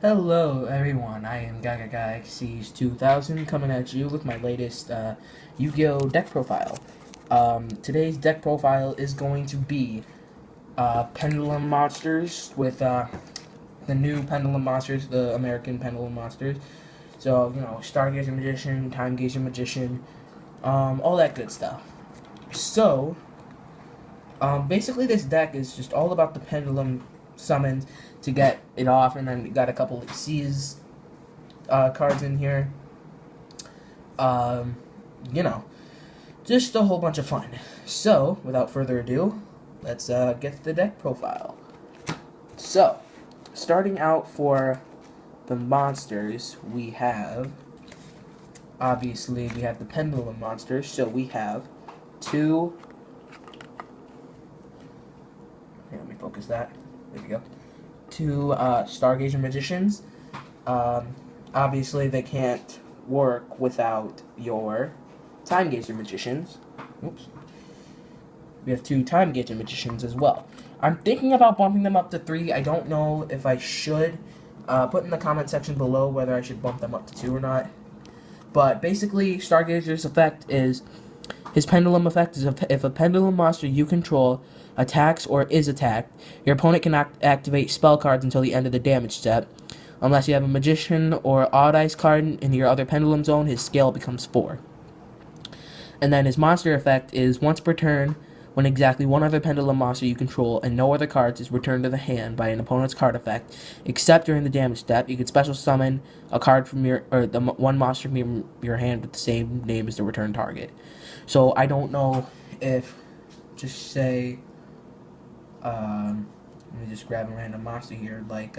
Hello everyone, I am GagaGalaxies 2000 coming at you with my latest Yu-Gi-Oh! Deck profile. Today's deck profile is going to be Pendulum Monsters with the new Pendulum Monsters, the American Pendulum Monsters. So, Stargazer Magician, Time Gazer Magician, all that good stuff. So, basically this deck is just all about the Pendulum summons to get it off, and then we got a couple of C's cards in here. Um, you know, just a whole bunch of fun. So, without further ado, let's get to the deck profile. So, starting out for the monsters, we have, obviously, we have the Pendulum monsters. So we have two. Here, let me focus that. There we go. Two Stargazer Magicians. Obviously, they can't work without your Time Gazer Magicians. Oops. We have two Time Gazer Magicians as well. I'm thinking about bumping them up to 3. I don't know if I should. Put in the comment section below whether I should bump them up to 2 or not. But basically, Stargazer's effect is... His Pendulum effect is if a Pendulum monster you control attacks or is attacked, your opponent can activate spell cards until the end of the damage step. Unless you have a Magician or Odd Eyes card in your other Pendulum zone, his scale becomes 4. And then his monster effect is once per turn, when exactly one other Pendulum monster you control and no other cards is returned to the hand by an opponent's card effect, except during the damage step, you can special summon a card from one monster from your hand with the same name as the return target. So I don't know if, just say, let me just grab a random monster here, like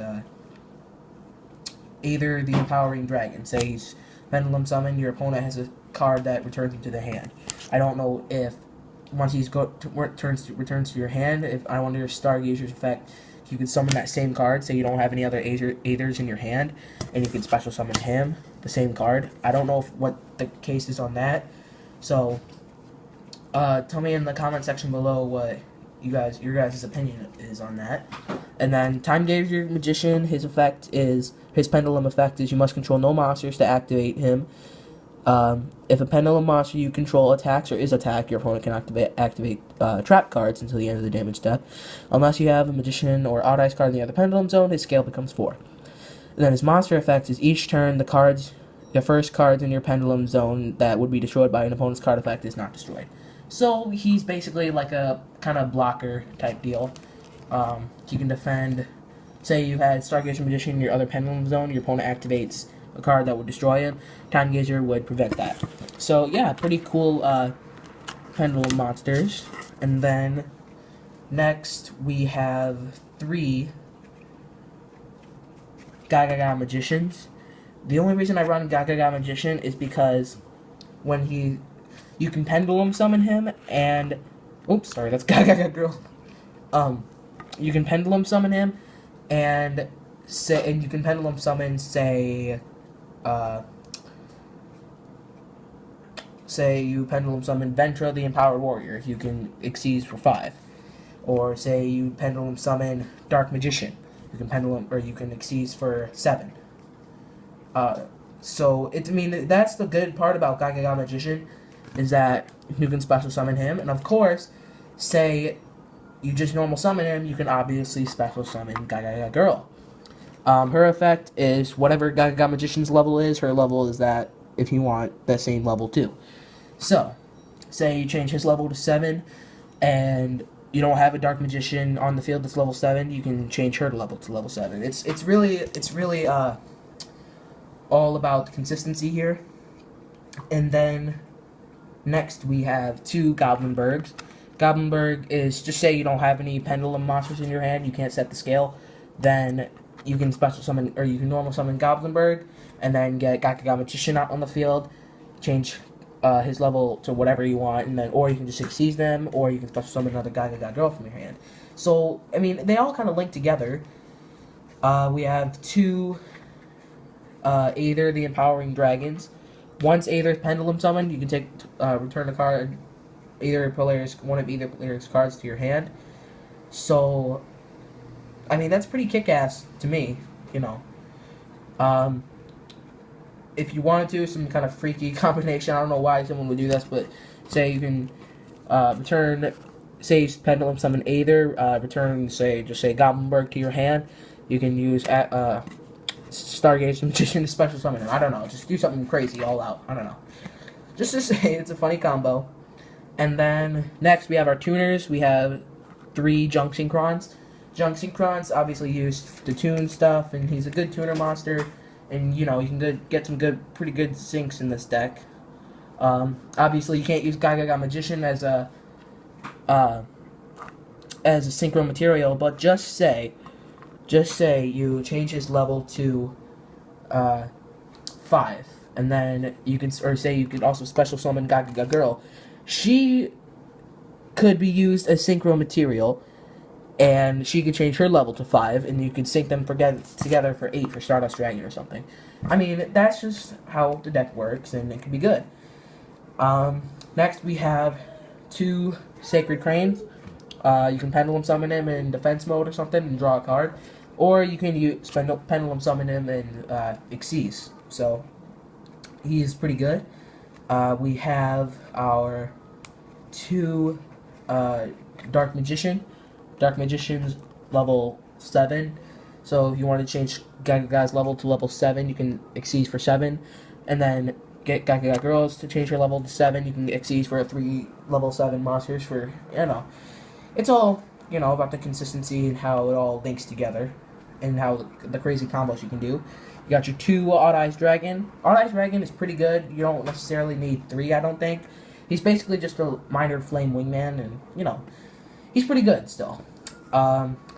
either the Empowering Dragon. Say he's Pendulum Summon, your opponent has a card that returns him to the hand. I don't know if once he's returns to your hand, if I want your Stargazer's effect, you can summon that same card. Say you don't have any other Aethers in your hand, and you can special summon him, the same card. I don't know what the case is on that. So, tell me in the comment section below what your guys' opinion is on that. And then Time Gazer Magician, his Pendulum effect is you must control no monsters to activate him. If a Pendulum monster you control attacks or is attacked, your opponent can activate trap cards until the end of the damage step. Unless you have a Magician or Odd Eyes card in the other Pendulum zone, his scale becomes 4. And then his monster effect is each turn the first cards in your Pendulum zone that would be destroyed by an opponent's card effect is not destroyed. So he's basically like a kind of blocker type deal. He can defend. Say you had Stargazer Magician in your other Pendulum zone, your opponent activates a card that would destroy him. Time Gazer would prevent that. So yeah, pretty cool Pendulum monsters. And then next we have 3 Gaga Magicians. The only reason I run Gaga Magician is because when you can Pendulum Summon him, and oops, sorry, that's Gaga Girl. You can Pendulum Summon him, and you can Pendulum Summon, say you Pendulum Summon Ventra, the Empowered Warrior. You can Xyz for 5, or say you Pendulum Summon Dark Magician. You can Xyz for 7. So that's the good part about Gaga Magician, is that you can special summon him, and of course, say you just normal summon him, you can obviously special summon Gaga Girl. Her effect is whatever Gaga Magician's level is, her level is that if you want the same level too. So, say you change his level to 7, and you don't have a Dark Magician on the field that's level 7, you can change her level to level 7. It's really all about the consistency here. And then next we have 2 Goblinbergs. Goblinberg is, just say you don't have any Pendulum monsters in your hand, you can't set the scale, then you can special summon, or you can normal summon Goblinberg, and then get Gaga Magician out on the field, change his level to whatever you want, and then, or you can just Xyz them, or you can special summon another Gaga Girl from your hand. So, they all kind of link together. We have 2 Aether, the Empowering Dragons. Once Aether's Pendulum summoned, you can return a card, one of either player's cards to your hand. So, that's pretty kick-ass to me, If you wanted to, some kind of freaky combination, I don't know why someone would do this, but say you can return, say pendulum summon Aether, return, just say Goblinberg to your hand. You can use Stargaze Magician to special summon him. I don't know, just do something crazy all out. I don't know. Just to say, it's a funny combo. And then next we have our tuners. We have 3 Junk Synchrons. Junk Synchrons obviously used to tune stuff, and he's a good tuner monster. And you know, you can get some pretty good syncs in this deck. Obviously, you can't use Gaga Magician as a synchro material, but just say you change his level to 5, and then you can, or say you could also special summon Gaga Girl. She could be used as synchro material, and she could change her level to 5, and you could sync them together for 8 for Stardust Dragon or something. I mean, that's just how the deck works, and it can be good. Next, we have 2 Sacred Cranes. You can Pendulum Summon him in defense mode or something and draw a card. Or you can Pendulum Summon him in Xyz. So, he's pretty good. We have our 2 Dark Magician. Dark Magician's level 7. So if you want to change Gaga's level to level 7, you can Xyz for 7. And then get Gaga Girls to change her level to 7. You can get Xyz for 3 level 7 monsters for, you know. It's all, you know, about the consistency and how it all links together. And how the crazy combos you can do. You got your 2 Odd Eyes Dragon. Odd Eyes Dragon is pretty good. You don't necessarily need 3, I don't think. He's basically just a minor flame wingman, and, you know, he's pretty good still.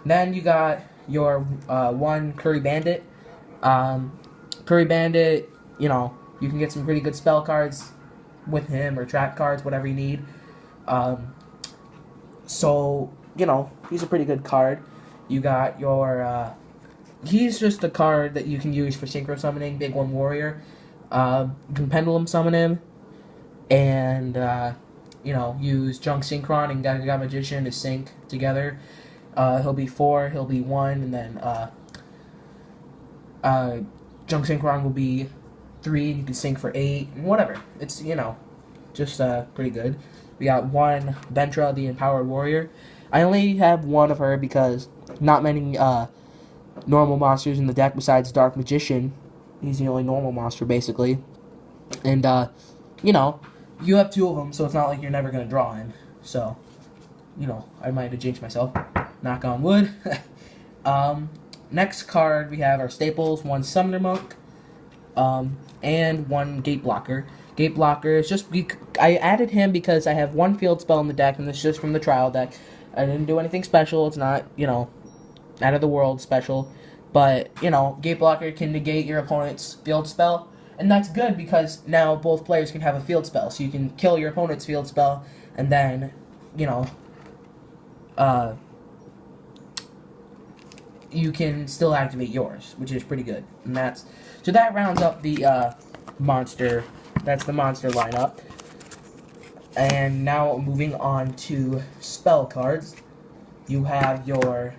Then you got your 1 Curry Bandit. Curry Bandit, you know, you can get some pretty good spell cards with him, or trap cards, whatever you need. So, you know, he's a pretty good card. You got your, he's just a card that you can use for synchro summoning, Big One Warrior. You can Pendulum Summon him, and, you know, use Junk Synchron and Gaga Magician to sync together. He'll be 4, he'll be 1, and then Junk Synchron will be 3, and you can sync for 8, and whatever. It's, you know, just pretty good. We got 1 Ventra, the Empowered Warrior. I only have 1 of her because not many normal monsters in the deck besides Dark Magician. He's the only normal monster, basically. And, you know, you have 2 of them, so it's not like you're never going to draw him. So, you know, I might have jinxed myself. Knock on wood. Next card, we have our staples. 1 Summoner Monk, and 1 Gate Blocker. Gate Blocker is just, I added him because I have 1 field spell in the deck, and this is just from the trial deck. I didn't do anything special. It's not, you know, out of the world special. But, you know, Gate Blocker can negate your opponent's field spell. And that's good because now both players can have a field spell. So you can kill your opponent's field spell, and then, you know, you can still activate yours, which is pretty good. And that's, so that rounds up the monster, that's the monster lineup. And now moving on to spell cards. You have your